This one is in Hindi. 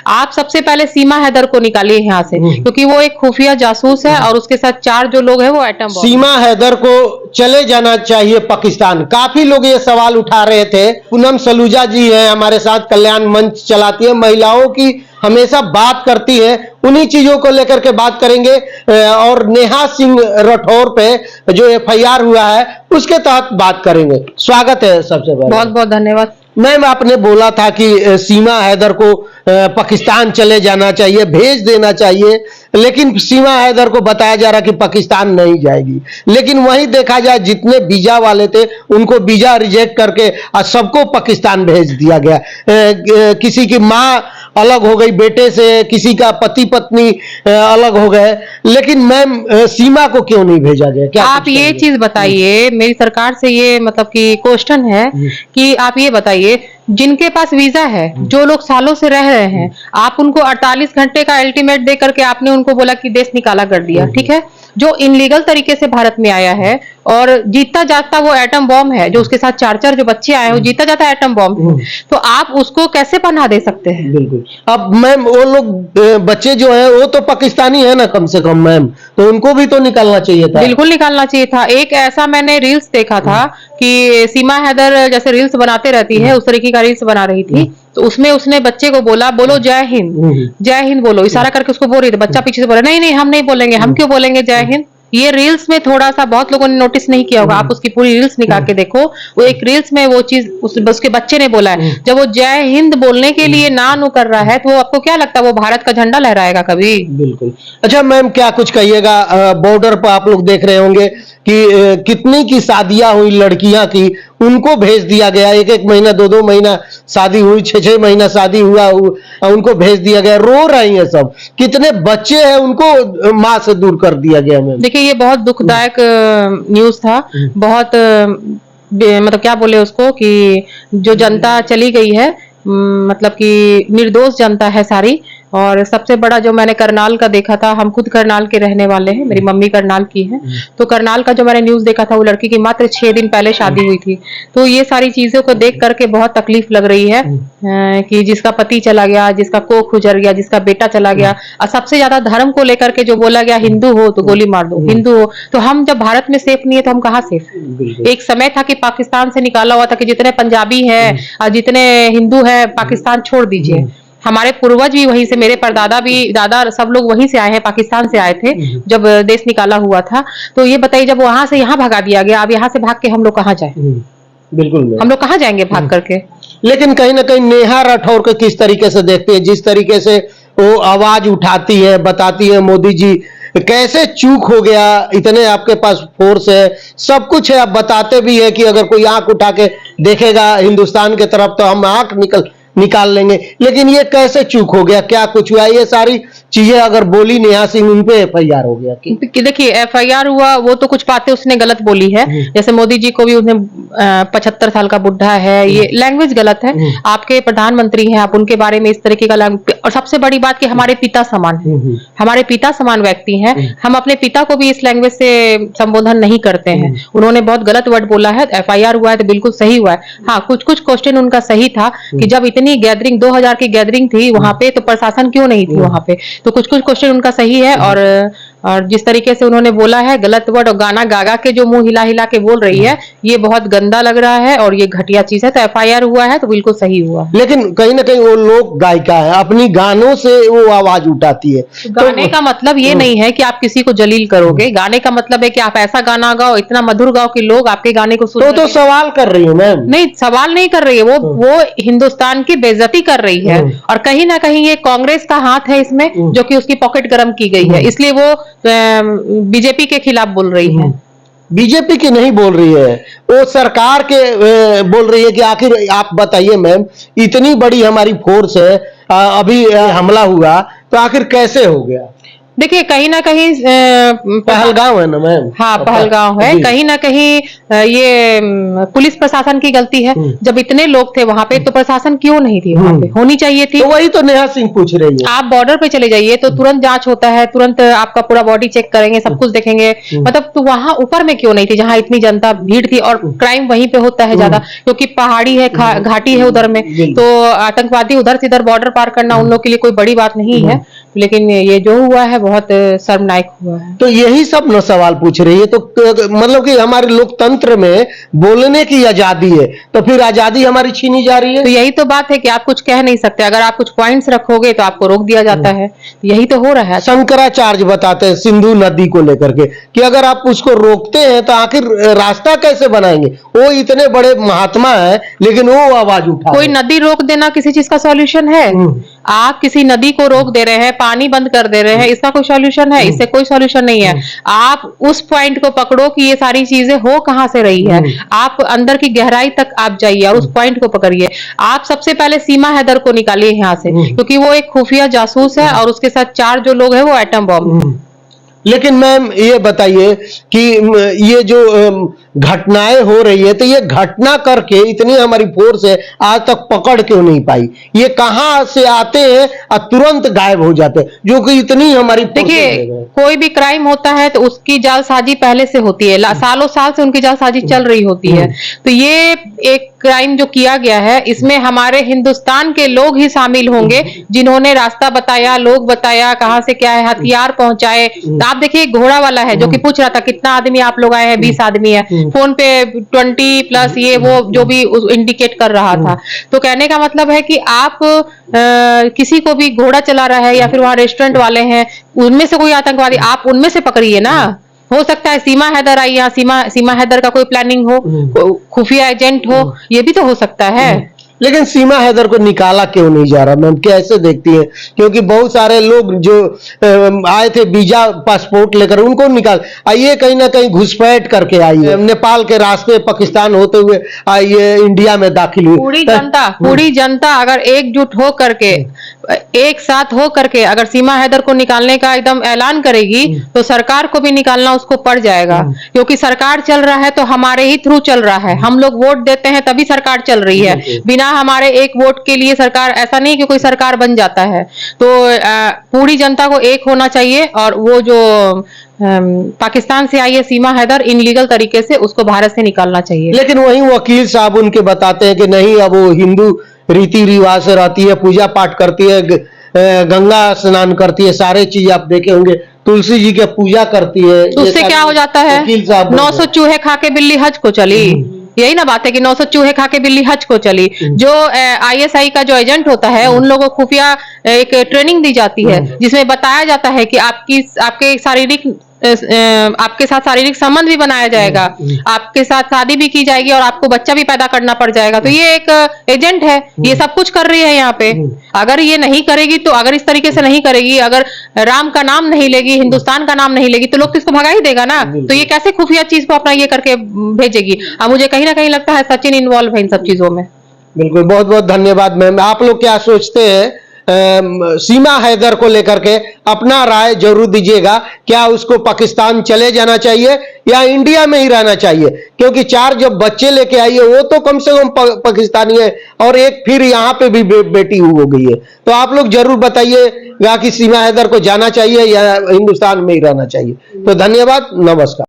आप सबसे पहले सीमा हैदर को निकालिए यहाँ से, क्योंकि वो एक खुफिया जासूस है और उसके साथ 4 जो लोग हैं वो एटम बम। सीमा हैदर को चले जाना चाहिए पाकिस्तान। काफी लोग ये सवाल उठा रहे थे। पूनम सलूजा जी हैं हमारे साथ, कल्याण मंच चलाती है, महिलाओं की हमेशा बात करती है, उन्हीं चीजों को लेकर के बात करेंगे। और नेहा सिंह राठौर पे जो एफआईआर हुआ है उसके तहत बात करेंगे। स्वागत है सबसे पहले। बहुत बहुत धन्यवाद। मैम, आपने बोला था कि सीमा हैदर को पाकिस्तान चले जाना चाहिए, भेज देना चाहिए, लेकिन सीमा हैदर को बताया जा रहा कि पाकिस्तान नहीं जाएगी। लेकिन वहीं देखा जाए जितने वीजा वाले थे उनको वीजा रिजेक्ट करके सबको पाकिस्तान भेज दिया गया। किसी की माँ अलग हो गई बेटे से, किसी का पति पत्नी अलग हो गए, लेकिन मैम सीमा को क्यों नहीं भेजा गया? क्या आप ये चीज बताइए, मेरी सरकार से ये मतलब कि क्वेश्चन है कि आप ये बताइए, जिनके पास वीजा है, जो लोग सालों से रह रहे हैं, आप उनको 48 घंटे का अल्टीमेट दे करके आपने उनको बोला कि देश निकाला कर दिया, ठीक है। जो इनलीगल तरीके से भारत में आया है और जीता जाता वो एटम बॉम्ब है, जो उसके साथ 4 जो बच्चे आए हैं वो जीता जाता एटम बॉम्ब है, तो आप उसको कैसे पनाह दे सकते हैं? बिल्कुल। अब मैम वो लोग बच्चे जो है वो तो पाकिस्तानी है ना, कम से कम मैम, तो उनको भी तो निकालना चाहिए था। बिल्कुल निकालना चाहिए था। एक ऐसा मैंने रील्स देखा था कि सीमा हैदर जैसे रील्स बनाते रहती है, उस तरीके का रील्स बना रही थी, तो उसमें उसने बच्चे को बोला, बोलो जय हिंद, जय हिंद बोलो, इशारा करके उसको बोल रही थी। बच्चा पीछे से बोला, नहीं नहीं हम नहीं बोलेंगे, हम क्यों बोलेंगे जय हिंद। ये रील्स में थोड़ा सा बहुत लोगों ने नोटिस नहीं किया होगा, आप उसकी पूरी रील्स निकाल के देखो, वो एक रील्स में वो चीज उसके बच्चे ने बोला है। जब वो जय हिंद बोलने के लिए ना नु कर रहा है, तो वो आपको क्या लगता है वो भारत का झंडा लहराएगा कभी? बिल्कुल। अच्छा मैम, क्या कुछ कहिएगा, बॉर्डर पर आप लोग देख रहे होंगे कि कितनी की शादियां हुई लड़कियां की, उनको भेज दिया गया। 1-1 महीना 2-2 महीना शादी हुई, 6-6 महीना शादी हुआ, उनको भेज दिया गया। रो रही हैं सब। कितने बच्चे हैं उनको माँ से दूर कर दिया गया। मैम देखिए, ये बहुत दुखदायक न्यूज था। बहुत मतलब क्या बोले उसको कि जो जनता चली गई है, मतलब कि निर्दोष जनता है सारी। और सबसे बड़ा जो मैंने करनाल का देखा था, हम खुद करनाल के रहने वाले हैं, मेरी मम्मी करनाल की है, तो करनाल का जो मैंने न्यूज देखा था, वो लड़की की मात्र 6 दिन पहले शादी हुई थी। तो ये सारी चीजों को देख करके बहुत तकलीफ लग रही है कि जिसका पति चला गया, जिसका कोख उजड़ गया, जिसका बेटा चला गया, और सबसे ज्यादा धर्म को लेकर के जो बोला गया, हिंदू हो तो गोली मार दो, हिंदू हो तो हम जब भारत में सेफ नहीं है तो हम कहाँ सेफ? एक समय था कि पाकिस्तान से निकाला हुआ था कि जितने पंजाबी है और जितने हिंदू है पाकिस्तान छोड़ दीजिए। हमारे पूर्वज भी वहीं से, मेरे परदादा भी, दादा सब लोग वहीं से आए हैं, पाकिस्तान से आए थे जब देश निकाला हुआ था। तो ये बताइए, जब वहां से यहाँ भगा दिया गया, अब यहाँ से भाग के हम लोग कहाँ जाए? बिल्कुल, हम लोग कहाँ जाएंगे भाग करके? लेकिन कहीं ना कहीं नेहा राठौर को किस तरीके से देखते हैं, जिस तरीके से वो आवाज उठाती है, बताती है मोदी जी कैसे चूक हो गया, इतने आपके पास फोर्स है, सब कुछ है, आप बताते भी है कि अगर कोई आंख उठा के देखेगा हिंदुस्तान की तरफ तो हम आंख निकाल लेंगे, लेकिन ये कैसे चूक हो गया, क्या कुछ हुआ? ये सारी चीजें अगर बोली नेहा सिंह, उन पे एफआईआर हो गया कि देखिए, एफआईआर हुआ, वो तो कुछ बातें उसने गलत बोली है। जैसे मोदी जी को भी उसने 75 साल का बुढ़ा है, ये लैंग्वेज गलत है। आपके प्रधानमंत्री हैं, आप उनके बारे में इस तरीके का और सबसे बड़ी बात कि हमारे पिता समान है, हमारे पिता समान व्यक्ति हैं, हम अपने पिता को भी इस लैंग्वेज से संबोधन नहीं करते हैं। उन्होंने बहुत गलत वर्ड बोला है। एफआईआर हुआ है तो बिल्कुल सही हुआ है। हाँ, कुछ कुछ क्वेश्चन उनका सही था कि जब इतनी गैदरिंग 2000 की गैदरिंग थी वहां पे, तो प्रशासन क्यों नहीं थी वहां पे? तो कुछ कुछ क्वेश्चन उनका सही है। और जिस तरीके से उन्होंने बोला है गलत वर्ड और गाना गा गा के जो मुंह हिला हिला के बोल रही है, ये बहुत गंदा लग रहा है और ये घटिया चीज है। तो एफआईआर हुआ है तो बिल्कुल सही हुआ। लेकिन कहीं ना कहीं वो लोग गायिका है, अपनी गानों से वो आवाज उठाती है। गाने का मतलब ये नहीं है कि आप किसी को जलील करोगे। गाने का मतलब है कि आप ऐसा गाना गाओ, इतना मधुर गाओ कि लोग आपके गाने को सुन। तो सवाल कर रही है मैम? नहीं, सवाल नहीं कर रही है, वो हिंदुस्तान की बेइज्जती कर रही है। और कहीं ना कहीं ये कांग्रेस का हाथ है इसमें, जो कि उसकी पॉकेट गर्म की गई है, इसलिए वो बीजेपी के खिलाफ बोल रही है। बीजेपी की नहीं बोल रही है, वो सरकार के बोल रही है कि आखिर आप बताइए मैम, इतनी बड़ी हमारी फोर्स है, अभी हमला हुआ तो आखिर कैसे हो गया? देखिए कहीं ना कहीं पहलगांव है ना मैम? हाँ पहलगांव है, जी। कहीं ना कहीं ये पुलिस प्रशासन की गलती है। जब इतने लोग थे वहां पे तो प्रशासन क्यों नहीं थी वहां पे, होनी चाहिए थी। तो वही तो नेहा सिंह पूछ रही है। आप बॉर्डर पे चले जाइए तो तुरंत जांच होता है, तुरंत आपका पूरा बॉडी चेक करेंगे, सब कुछ देखेंगे। मतलब तो वहां ऊपर में क्यों नहीं थी जहां इतनी जनता भीड़ थी, और क्राइम वहीं पे होता है ज्यादा, क्योंकि पहाड़ी है, घाटी है उधर में, तो आतंकवादी उधर से इधर बॉर्डर पार करना उन लोग के लिए कोई बड़ी बात नहीं है। लेकिन ये जो हुआ है बहुत शर्मनाक हुआ है। तो यही सब न सवाल पूछ रही है। तो मतलब कि हमारे लोकतंत्र में बोलने की आजादी है, तो फिर आजादी हमारी छीनी जा रही है। तो यही तो बात है कि आप कुछ कह नहीं सकते, अगर आप कुछ पॉइंट्स रखोगे तो आपको रोक दिया जाता है। यही तो हो रहा है। शंकराचार्य बताते हैं सिंधु नदी को लेकर के कि अगर आप उसको रोकते हैं तो आखिर रास्ता कैसे बनाएंगे। वो इतने बड़े महात्मा है लेकिन वो आवाज उठा कोई नदी रोक देना किसी चीज का सॉल्यूशन है? आप किसी नदी को रोक दे रहे हैं, पानी बंद कर दे रहे हैं, इसका कोई सॉल्यूशन है? इससे कोई सॉल्यूशन नहीं है। आप उस पॉइंट को पकड़ो कि ये सारी चीजें हो कहां से रही है, आप अंदर की गहराई तक आप जाइए और उस पॉइंट को पकड़िए। आप सबसे पहले सीमा हैदर को निकालिए यहाँ से, क्योंकि वो एक खुफिया जासूस है और उसके साथ 4 जो लोग हैं वो एटम बॉम्ब। लेकिन मैम ये बताइए कि ये जो घटनाएं हो रही है, तो ये घटना करके इतनी हमारी फोर्स है आज तक पकड़ क्यों नहीं पाई। ये कहां से आते हैं और तुरंत गायब हो जाते हैं, जो कि इतनी हमारी। देखिए कोई भी क्राइम होता है तो उसकी जालसाजी पहले से होती है, सालों साल से उनकी जालसाजी चल रही होती है। तो ये एक क्राइम जो किया गया है इसमें हमारे हिंदुस्तान के लोग ही शामिल होंगे, जिन्होंने रास्ता बताया, लोग बताया, कहां से क्या है, हथियार पहुंचाए। आप देखिए घोड़ा वाला है जो कि पूछ रहा था कितना आदमी आप लोग आए हैं, 20 आदमी है, फोन पे 20 प्लस ये वो जो भी इंडिकेट कर रहा था। तो कहने का मतलब है कि आप किसी को भी घोड़ा चला रहा है या फिर वहां रेस्टोरेंट वाले हैं, उनमें से कोई आतंकवादी आप उनमें से पकड़िए ना। हो सकता है सीमा हैदर आई यहाँ, सीमा हैदर का कोई प्लानिंग हो, खुफिया एजेंट हो, ये भी तो हो सकता है। लेकिन सीमा हैदर को निकाला क्यों नहीं जा रहा मैम, कैसे देखती है? क्योंकि बहुत सारे लोग जो आए थे वीजा पासपोर्ट लेकर, उनको निकाल आइए, कहीं ना कहीं घुसपैठ करके आई है, नेपाल के रास्ते पाकिस्तान होते हुए आइए इंडिया में दाखिल हुई। पूरी जनता अगर एकजुट हो करके, एक साथ हो करके अगर सीमा हैदर को निकालने का एकदम ऐलान करेगी तो सरकार को भी निकालना उसको पड़ जाएगा, क्योंकि सरकार चल रहा है तो हमारे ही थ्रू चल रहा है। हम लोग वोट देते हैं तभी सरकार चल रही है, बिना हमारे एक वोट के लिए सरकार, ऐसा नहीं कि कोई सरकार बन जाता है। तो पूरी जनता को एक होना चाहिए, और वो जो पाकिस्तान से आई है सीमा हैदर, इनलीगल तरीके से उसको भारत से निकालना चाहिए। लेकिन वही वकील साहब उनके बताते हैं कि नहीं, अब वो हिंदू रीति रिवाज से रहती है, पूजा पाठ करती है, गंगा स्नान करती है, सारे चीज आप देखे होंगे, तुलसी जी की पूजा करती है। उससे क्या हो जाता है? 900 चूहे खा के बिल्ली हज को चली। यही ना बात है कि 900 चूहे खा के बिल्ली हज को चली। जो ISI का जो एजेंट होता है उन लोगों को खुफिया एक ट्रेनिंग दी जाती है, जिसमें बताया जाता है कि आपके साथ शारीरिक संबंध भी बनाया जाएगा, आपके साथ शादी भी की जाएगी और आपको बच्चा भी पैदा करना पड़ जाएगा। तो ये एक एजेंट है, ये सब कुछ कर रही है यहाँ पे। अगर ये नहीं करेगी, तो अगर इस तरीके से नहीं करेगी, अगर राम का नाम नहीं लेगी, हिंदुस्तान का नाम नहीं लेगी, तो लोग तो इसको भगा ही देगा ना। तो ये कैसे खुफिया चीज को अपना ये करके भेजेगी? अब मुझे कहीं ना कहीं लगता है सचिन इन्वॉल्व है इन सब चीजों में। बिल्कुल, बहुत बहुत धन्यवाद मैम। आप लोग क्या सोचते हैं सीमा हैदर को लेकर के? अपना राय जरूर दीजिएगा। क्या उसको पाकिस्तान चले जाना चाहिए या इंडिया में ही रहना चाहिए? क्योंकि 4 जब बच्चे लेके आई है वो तो कम से कम पाकिस्तानी है, और एक फिर यहाँ पे भी बेटी हो गई है। तो आप लोग जरूर बताइएगा कि सीमा हैदर को जाना चाहिए या हिंदुस्तान में ही रहना चाहिए। तो धन्यवाद, नमस्कार।